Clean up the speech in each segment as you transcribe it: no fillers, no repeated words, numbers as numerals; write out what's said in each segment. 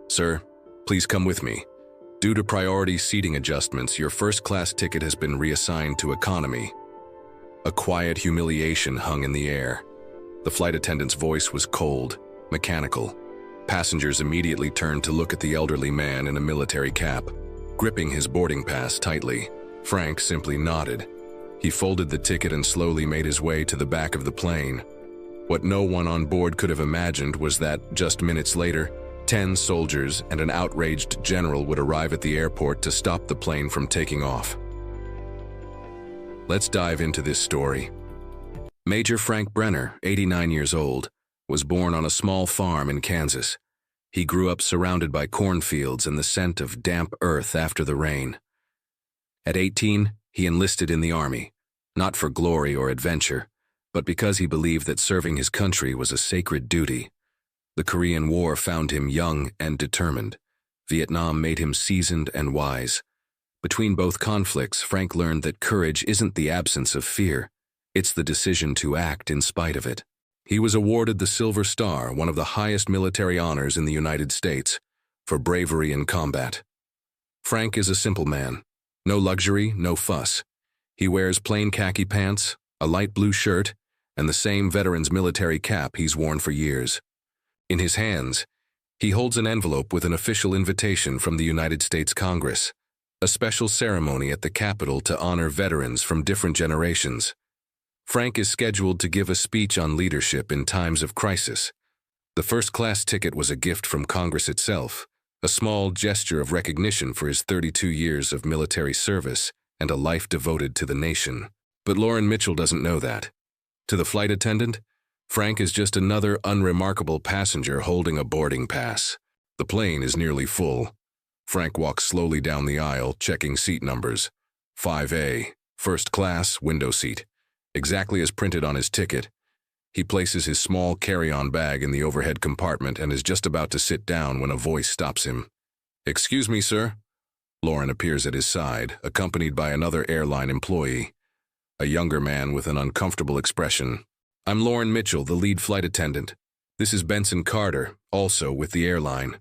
Sir, please come with me. Due to priority seating adjustments, your first-class ticket has been reassigned to economy. A quiet humiliation hung in the air. The flight attendant's voice was cold, mechanical. Passengers immediately turned to look at the elderly man in a military cap, gripping his boarding pass tightly. Frank simply nodded. He folded the ticket and slowly made his way to the back of the plane. What no one on board could have imagined was that, just minutes later, 10 soldiers and an outraged general would arrive at the airport to stop the plane from taking off. Let's dive into this story. Major Frank Brener, 89 years old, was born on a small farm in Kansas. He grew up surrounded by cornfields and the scent of damp earth after the rain. At 18, he enlisted in the army, not for glory or adventure, but because he believed that serving his country was a sacred duty. The Korean War found him young and determined. Vietnam made him seasoned and wise. Between both conflicts, Frank learned that courage isn't the absence of fear, it's the decision to act in spite of it. He was awarded the Silver Star, one of the highest military honors in the United States, for bravery in combat. Frank is a simple man. No luxury, no fuss. He wears plain khaki pants, a light blue shirt, and the same veteran's military cap he's worn for years. In his hands, he holds an envelope with an official invitation from the United States Congress, a special ceremony at the Capitol to honor veterans from different generations. Frank is scheduled to give a speech on leadership in times of crisis. The first-class ticket was a gift from Congress itself, a small gesture of recognition for his 32 years of military service and a life devoted to the nation. But Lauren Mitchell doesn't know that. To the flight attendant, Frank is just another unremarkable passenger holding a boarding pass. The plane is nearly full. Frank walks slowly down the aisle, checking seat numbers. 5A, first class, window seat. Exactly as printed on his ticket. He places his small carry-on bag in the overhead compartment and is just about to sit down when a voice stops him. "Excuse me, sir." Lauren appears at his side, accompanied by another airline employee, a younger man with an uncomfortable expression. "I'm Lauren Mitchell, the lead flight attendant. This is Benson Carter, also with the airline."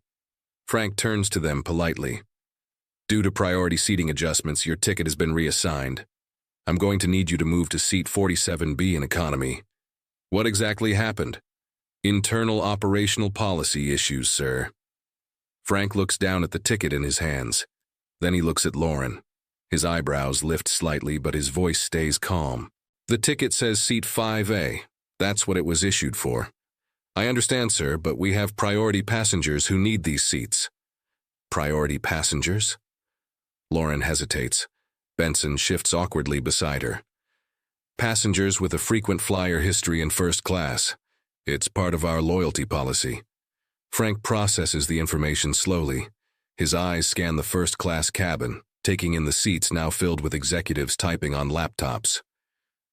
Frank turns to them politely. "Due to priority seating adjustments, your ticket has been reassigned. I'm going to need you to move to seat 47B in economy." "What exactly happened?" "Internal operational policy issues, sir." Frank looks down at the ticket in his hands. Then he looks at Lauren. His eyebrows lift slightly, but his voice stays calm. "The ticket says seat 5A. That's what it was issued for." "I understand, sir, but we have priority passengers who need these seats." "Priority passengers?" Lauren hesitates. Benson shifts awkwardly beside her. "Passengers with a frequent flyer history in first class. It's part of our loyalty policy." Frank processes the information slowly. His eyes scan the first-class cabin, taking in the seats now filled with executives typing on laptops.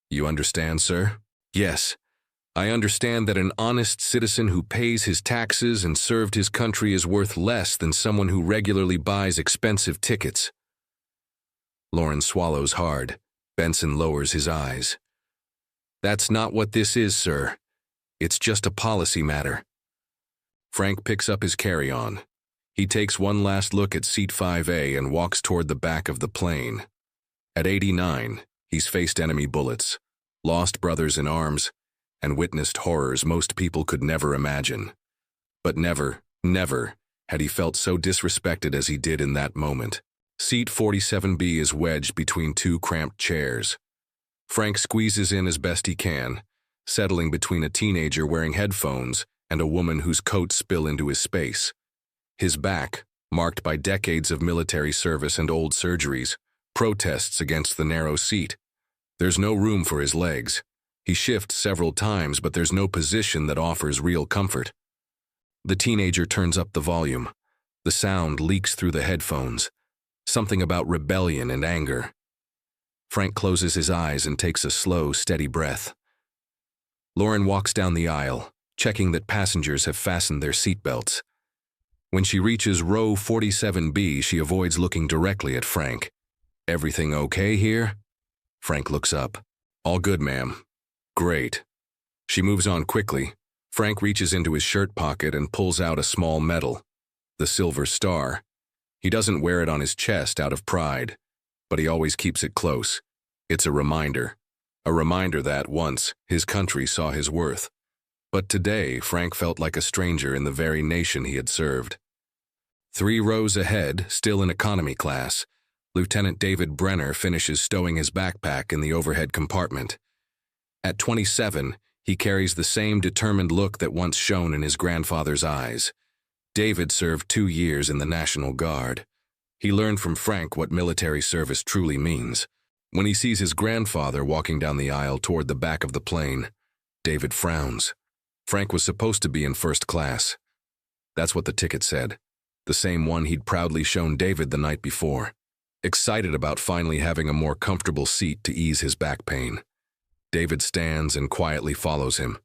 "You understand, sir?" "Yes. I understand that an honest citizen who pays his taxes and served his country is worth less than someone who regularly buys expensive tickets." Lauren swallows hard. Benson lowers his eyes. "That's not what this is, sir. It's just a policy matter." Frank picks up his carry-on. He takes one last look at seat 5A and walks toward the back of the plane. At 89, he's faced enemy bullets, lost brothers in arms, and witnessed horrors most people could never imagine. But never, never had he felt so disrespected as he did in that moment. Seat 47B is wedged between two cramped chairs. Frank squeezes in as best he can, settling between a teenager wearing headphones and a woman whose coats spill into his space. His back, marked by decades of military service and old surgeries, protests against the narrow seat. There's no room for his legs. He shifts several times, but there's no position that offers real comfort. The teenager turns up the volume. The sound leaks through the headphones. Something about rebellion and anger. Frank closes his eyes and takes a slow, steady breath. Lauren walks down the aisle, checking that passengers have fastened their seatbelts. When she reaches row 47B, she avoids looking directly at Frank. "Everything okay here?" Frank looks up. "All good, ma'am." "Great." She moves on quickly. Frank reaches into his shirt pocket and pulls out a small medal. the Silver Star. He doesn't wear it on his chest out of pride, but he always keeps it close. It's a reminder that once his country saw his worth. But today, Frank felt like a stranger in the very nation he had served. 3 rows ahead, still in economy class, Lieutenant David Brener finishes stowing his backpack in the overhead compartment. At 27, he carries the same determined look that once shone in his grandfather's eyes. David served 2 years in the National Guard. He learned from Frank what military service truly means. When he sees his grandfather walking down the aisle toward the back of the plane, David frowns. Frank was supposed to be in first class. That's what the ticket said, the same one he'd proudly shown David the night before. Excited about finally having a more comfortable seat to ease his back pain, David stands and quietly follows him.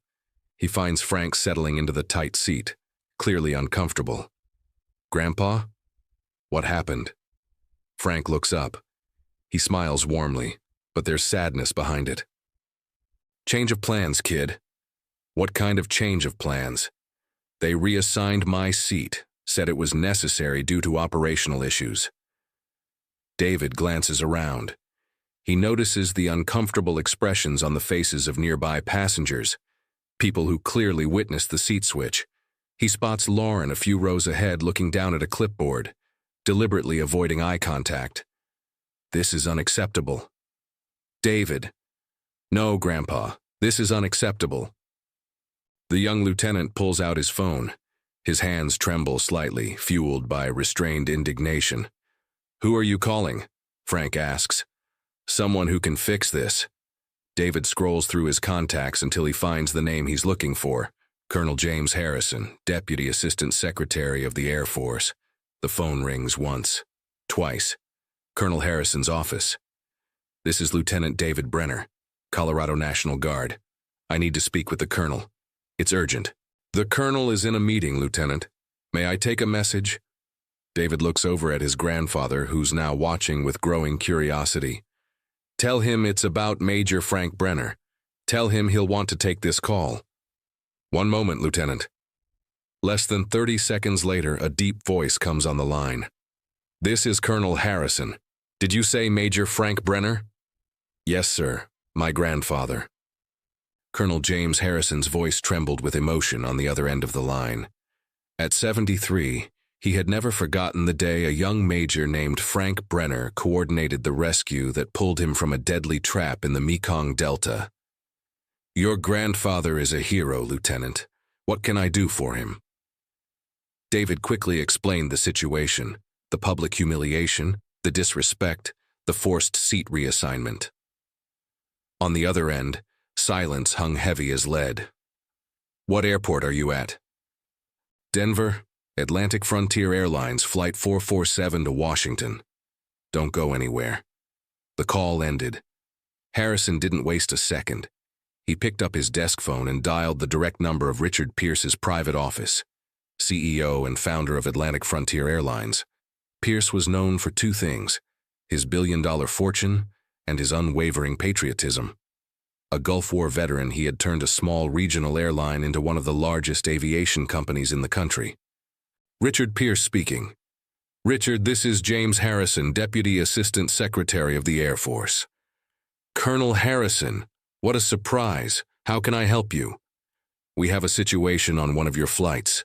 He finds Frank settling into the tight seat, clearly uncomfortable. "Grandpa? What happened?" Frank looks up. He smiles warmly, but there's sadness behind it. "Change of plans, kid." "What kind of change of plans?" "They reassigned my seat, said it was necessary due to operational issues." David glances around. He notices the uncomfortable expressions on the faces of nearby passengers, people who clearly witnessed the seat switch. He spots Lauren a few rows ahead looking down at a clipboard, deliberately avoiding eye contact. This is unacceptable. "David." "No, Grandpa, this is unacceptable." The young lieutenant pulls out his phone. His hands tremble slightly, fueled by restrained indignation. "Who are you calling?" Frank asks. "Someone who can fix this." David scrolls through his contacts until he finds the name he's looking for, Colonel James Harrison, Deputy Assistant Secretary of the Air Force. The phone rings once, twice. Colonel Harrison's office. "This is Lieutenant David Brener, Colorado National Guard. I need to speak with the colonel. It's urgent." "The colonel is in a meeting, Lieutenant. May I take a message?" David looks over at his grandfather, who's now watching with growing curiosity. "Tell him it's about Major Frank Brener. Tell him he'll want to take this call." "One moment, Lieutenant." Less than 30 seconds later, a deep voice comes on the line. "This is Colonel Harrison. Did you say Major Frank Brener?" "Yes, sir. My grandfather." Colonel James Harrison's voice trembled with emotion on the other end of the line. At 73, he had never forgotten the day a young major named Frank Brener coordinated the rescue that pulled him from a deadly trap in the Mekong Delta. "Your grandfather is a hero, Lieutenant. What can I do for him?" David quickly explained the situation, the public humiliation, the disrespect, the forced seat reassignment. On the other end, silence hung heavy as lead. "What airport are you at?" "Denver, Atlantic Frontier Airlines Flight 447 to Washington." "Don't go anywhere." The call ended. Harrison didn't waste a second. He picked up his desk phone and dialed the direct number of Richard Pierce's private office, CEO and founder of Atlantic Frontier Airlines. Pierce was known for 2 things, his billion-dollar fortune and his unwavering patriotism. A Gulf War veteran, he had turned a small regional airline into one of the largest aviation companies in the country. Richard Pierce speaking. "Richard, this is James Harrison, Deputy Assistant Secretary of the Air Force." "Colonel Harrison, what a surprise. How can I help you?" "We have a situation on one of your flights.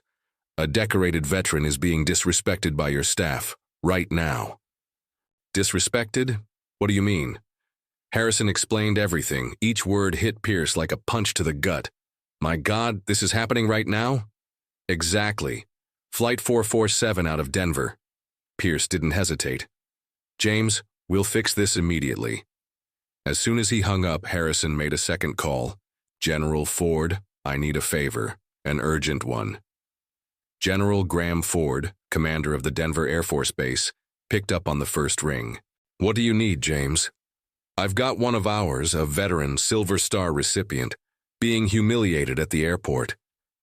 A decorated veteran is being disrespected by your staff, right now." "Disrespected? What do you mean?" Harrison explained everything. Each word hit Pierce like a punch to the gut. "My God, this is happening right now?" "Exactly. Flight 447 out of Denver." Pierce didn't hesitate. "James, we'll fix this immediately." As soon as he hung up, Harrison made a second call. "General Ford, I need a favor, an urgent one." General Graham Ford, commander of the Denver Air Force Base, picked up on the first ring. "What do you need, James?" "I've got one of ours, a veteran Silver Star recipient, being humiliated at the airport.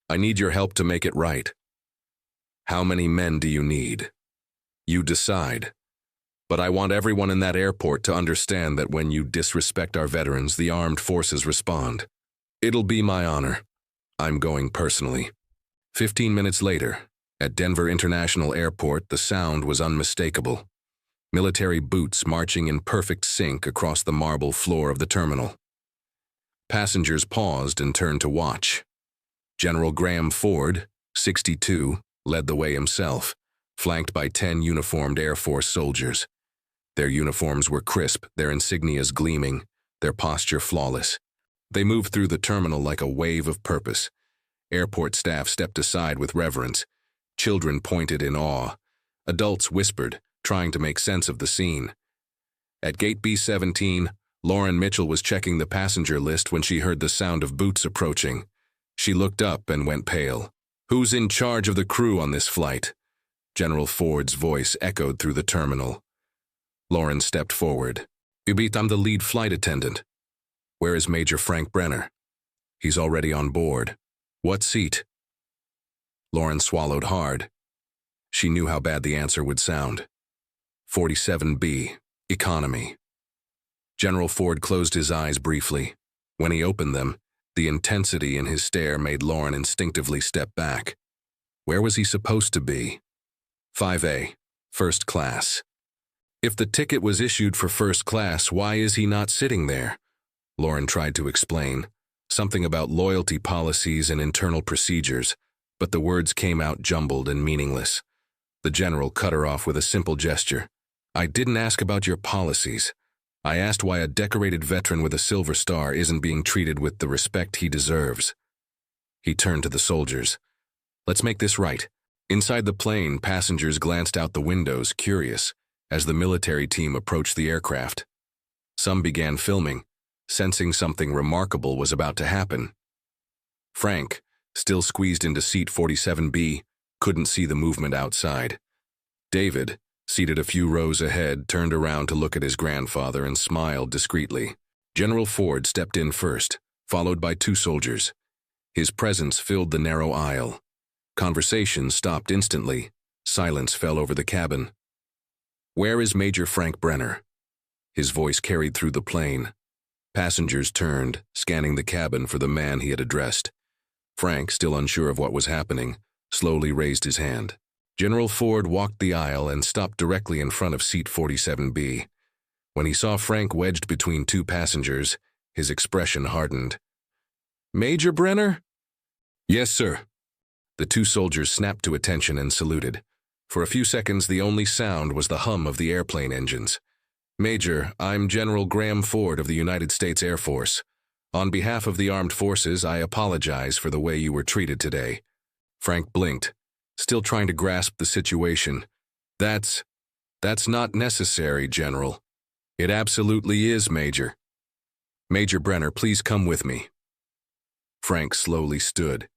I need your help to make it right." "How many men do you need?" "You decide. But I want everyone in that airport to understand that when you disrespect our veterans, the armed forces respond." "It'll be my honor. I'm going personally." 15 minutes later, At Denver International Airport, the sound was unmistakable. Military boots marching in perfect sync across the marble floor of the terminal. Passengers paused and turned to watch. General Graham Ford, 62, led the way himself, flanked by 10 uniformed Air Force soldiers. Their uniforms were crisp, their insignias gleaming, their posture flawless. They moved through the terminal like a wave of purpose. Airport staff stepped aside with reverence. Children pointed in awe. Adults whispered, trying to make sense of the scene. At gate B-17, Lauren Mitchell was checking the passenger list when she heard the sound of boots approaching. She looked up and went pale. "Who's in charge of the crew on this flight?" General Ford's voice echoed through the terminal. Lauren stepped forward. "I'm the lead flight attendant." "Where is Major Frank Brener?" "He's already on board." "What seat?" Lauren swallowed hard. She knew how bad the answer would sound. 47B, economy. General Ford closed his eyes briefly. When he opened them, the intensity in his stare made Lauren instinctively step back. Where was he supposed to be? 5A, first class. If the ticket was issued for first class, why is he not sitting there? Lauren tried to explain, something about loyalty policies and internal procedures, but the words came out jumbled and meaningless. The general cut her off with a simple gesture. "I didn't ask about your policies. I asked why a decorated veteran with a Silver Star isn't being treated with the respect he deserves." He turned to the soldiers. "Let's make this right." Inside the plane, passengers glanced out the windows, curious, as the military team approached the aircraft. Some began filming, sensing something remarkable was about to happen. Frank, still squeezed into seat 47B, couldn't see the movement outside. David, seated a few rows ahead, turned around to look at his grandfather and smiled discreetly. General Ford stepped in first, followed by 2 soldiers. His presence filled the narrow aisle. Conversation stopped instantly. Silence fell over the cabin. "Where is Major Frank Brener?" His voice carried through the plane. Passengers turned, scanning the cabin for the man he had addressed. Frank, still unsure of what was happening, slowly raised his hand. General Ford walked the aisle and stopped directly in front of seat 47B. When he saw Frank wedged between 2 passengers, his expression hardened. "Major Brener?" "Yes, sir." The 2 soldiers snapped to attention and saluted. For a few seconds, the only sound was the hum of the airplane engines. "Major, I'm General Graham Ford of the United States Air Force. On behalf of the armed forces, I apologize for the way you were treated today." Frank blinked, still trying to grasp the situation. That's not necessary, General." "It absolutely is, Major." "Major Brener, please come with me." Frank slowly stood.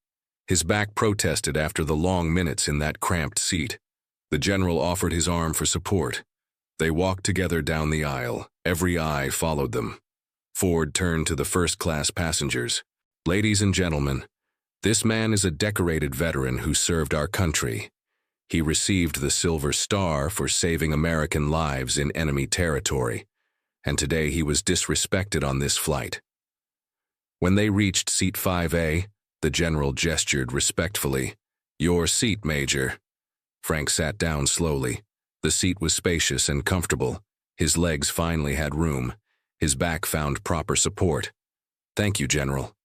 His back protested after the long minutes in that cramped seat. The general offered his arm for support. They walked together down the aisle. Every eye followed them. Ford turned to the first-class passengers. "Ladies and gentlemen, this man is a decorated veteran who served our country. He received the Silver Star for saving American lives in enemy territory, and today he was disrespected on this flight." When they reached seat 5A, the general gestured respectfully. "Your seat, Major." Frank sat down slowly. The seat was spacious and comfortable. His legs finally had room. His back found proper support. "Thank you, General."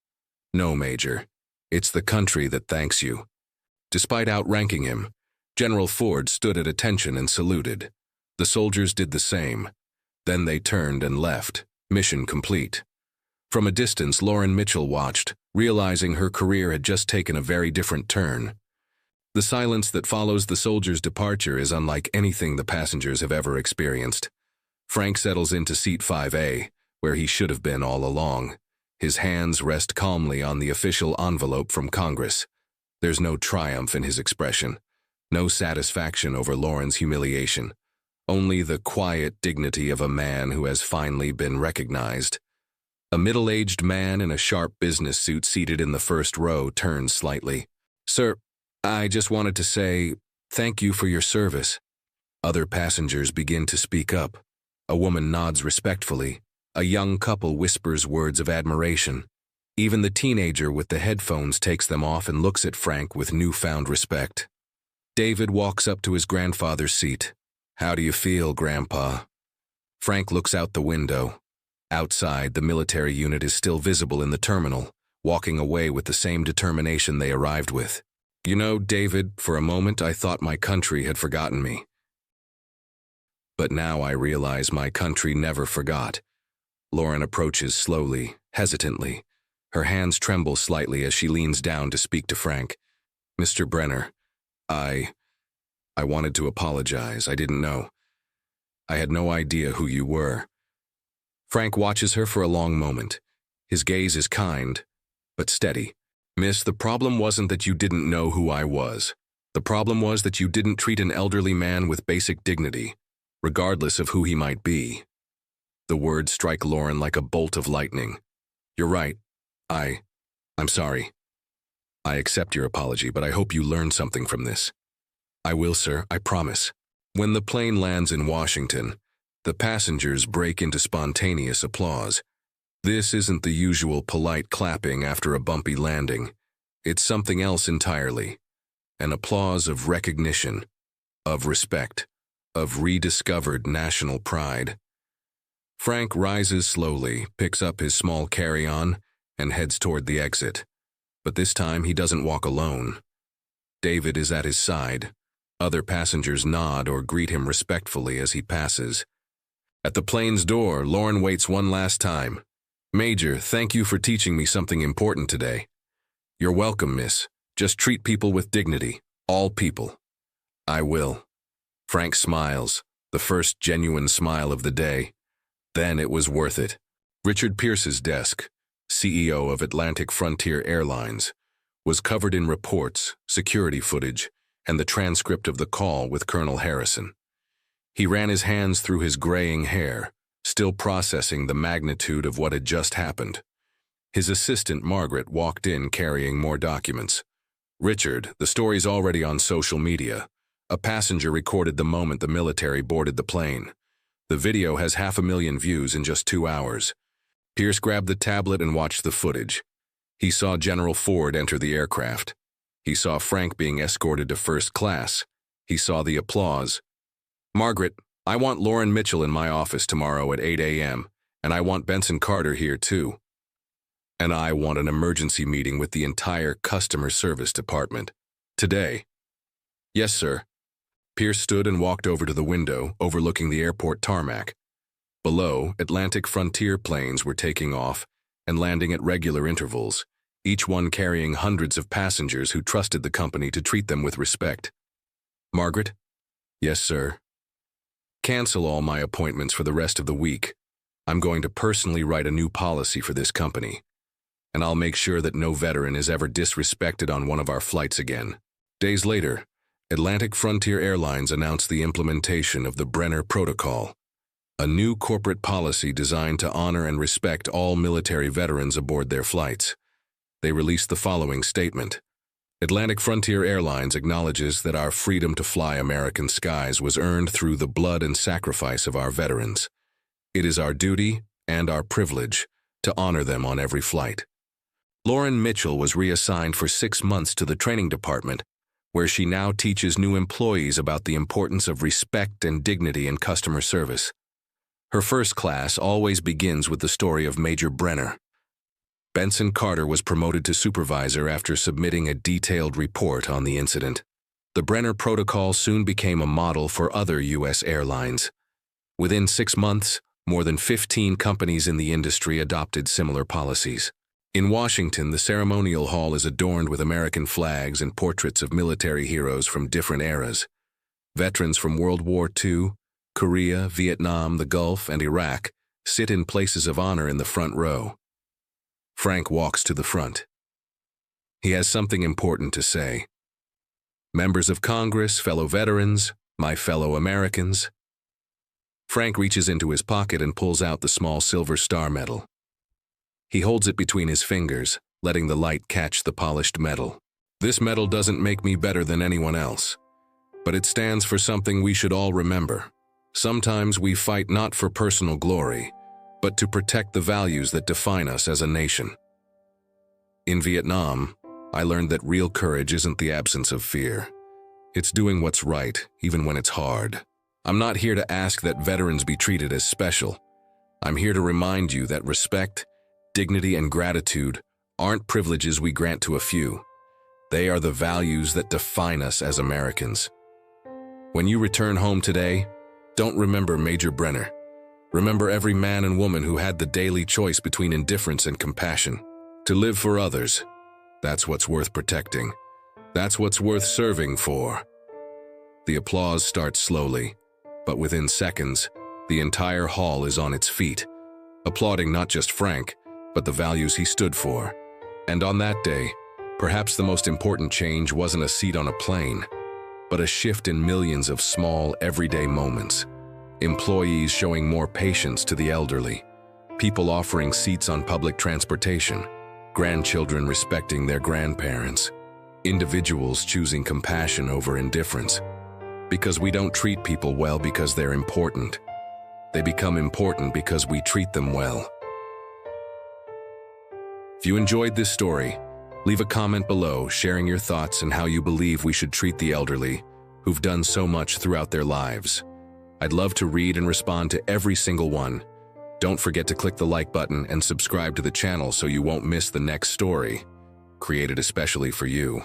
"No, Major. It's the country that thanks you." Despite outranking him, General Ford stood at attention and saluted. The soldiers did the same. Then they turned and left, mission complete. From a distance, Lauren Mitchell watched, realizing her career had just taken a very different turn. The silence that follows the soldier's departure is unlike anything the passengers have ever experienced. Frank settles into seat 5A, where he should have been all along. His hands rest calmly on the official envelope from Congress. There's no triumph in his expression, no satisfaction over Lauren's humiliation, only the quiet dignity of a man who has finally been recognized. A middle-aged man in a sharp business suit seated in the first row turns slightly. "Sir, I just wanted to say thank you for your service." Other passengers begin to speak up. A woman nods respectfully. A young couple whispers words of admiration. Even the teenager with the headphones takes them off and looks at Frank with newfound respect. David walks up to his grandfather's seat. "How do you feel, Grandpa?" Frank looks out the window. Outside, the military unit is still visible in the terminal, walking away with the same determination they arrived with. "You know, David, for a moment I thought my country had forgotten me. But now I realize my country never forgot." Lauren approaches slowly, hesitantly. Her hands tremble slightly as she leans down to speak to Frank. "Mr. Brener, I wanted to apologize. I didn't know. I had no idea who you were." Frank watches her for a long moment. His gaze is kind, but steady. "Miss, the problem wasn't that you didn't know who I was. The problem was that you didn't treat an elderly man with basic dignity, regardless of who he might be." The words strike Lauren like a bolt of lightning. "You're right. I'm sorry. I accept your apology, but I hope you learned something from this." "I will, sir, I promise." When the plane lands in Washington, the passengers break into spontaneous applause. This isn't the usual polite clapping after a bumpy landing. It's something else entirely. An applause of recognition, of respect, of rediscovered national pride. Frank rises slowly, picks up his small carry-on, and heads toward the exit. But this time he doesn't walk alone. David is at his side. Other passengers nod or greet him respectfully as he passes. At the plane's door, Lauren waits one last time. "Major, thank you for teaching me something important today." "You're welcome, miss. Just treat people with dignity. All people." "I will." Frank smiles, the first genuine smile of the day. Then it was worth it. Richard Pierce's desk, CEO of Atlantic Frontier Airlines, was covered in reports, security footage, and the transcript of the call with Colonel Harrison. He ran his hands through his graying hair, still processing the magnitude of what had just happened. His assistant, Margaret, walked in carrying more documents. "Richard, the story's already on social media. A passenger recorded the moment the military boarded the plane. The video has 500,000 views in just 2 hours." Pierce grabbed the tablet and watched the footage. He saw General Ford enter the aircraft. He saw Frank being escorted to first class. He saw the applause. "Margaret, I want Lauren Mitchell in my office tomorrow at 8 a.m., and I want Benson Carter here too. And I want an emergency meeting with the entire customer service department. Today." "Yes, sir." Pierce stood and walked over to the window, overlooking the airport tarmac. Below, Atlantic Frontier planes were taking off and landing at regular intervals, each one carrying hundreds of passengers who trusted the company to treat them with respect. "Margaret?" "Yes, sir." "Cancel all my appointments for the rest of the week. I'm going to personally write a new policy for this company, and I'll make sure that no veteran is ever disrespected on one of our flights again." Days later, Atlantic Frontier Airlines announced the implementation of the Brener Protocol, a new corporate policy designed to honor and respect all military veterans aboard their flights. They released the following statement: "Atlantic Frontier Airlines acknowledges that our freedom to fly American skies was earned through the blood and sacrifice of our veterans. It is our duty and our privilege to honor them on every flight." Lauren Mitchell was reassigned for 6 months to the training department, where she now teaches new employees about the importance of respect and dignity in customer service. Her first class always begins with the story of Major Brener. Benson Carter was promoted to supervisor after submitting a detailed report on the incident. The Brener Protocol soon became a model for other U.S. airlines. Within 6 months, more than 15 companies in the industry adopted similar policies. In Washington, the ceremonial hall is adorned with American flags and portraits of military heroes from different eras. Veterans from World War II, Korea, Vietnam, the Gulf, and Iraq sit in places of honor in the front row. Frank walks to the front. He has something important to say. "Members of Congress, fellow veterans, my fellow Americans." Frank reaches into his pocket and pulls out the small silver star medal. He holds it between his fingers, letting the light catch the polished metal. "This medal doesn't make me better than anyone else, but it stands for something we should all remember. Sometimes we fight not for personal glory, but to protect the values that define us as a nation. In Vietnam, I learned that real courage isn't the absence of fear. It's doing what's right, even when it's hard. I'm not here to ask that veterans be treated as special. I'm here to remind you that respect, dignity, and gratitude aren't privileges we grant to a few. They are the values that define us as Americans. When you return home today, don't remember Major Brener. Remember every man and woman who had the daily choice between indifference and compassion. To live for others, that's what's worth protecting. That's what's worth serving for. The applause starts slowly, but within seconds, the entire hall is on its feet, applauding not just Frank, but the values he stood for. And on that day, perhaps the most important change wasn't a seat on a plane, but a shift in millions of small, everyday moments. Employees showing more patience to the elderly, people offering seats on public transportation, grandchildren respecting their grandparents, individuals choosing compassion over indifference. Because we don't treat people well because they're important. They become important because we treat them well. If you enjoyed this story, leave a comment below sharing your thoughts and how you believe we should treat the elderly who've done so much throughout their lives. I'd love to read and respond to every single one. Don't forget to click the like button and subscribe to the channel so you won't miss the next story, created especially for you.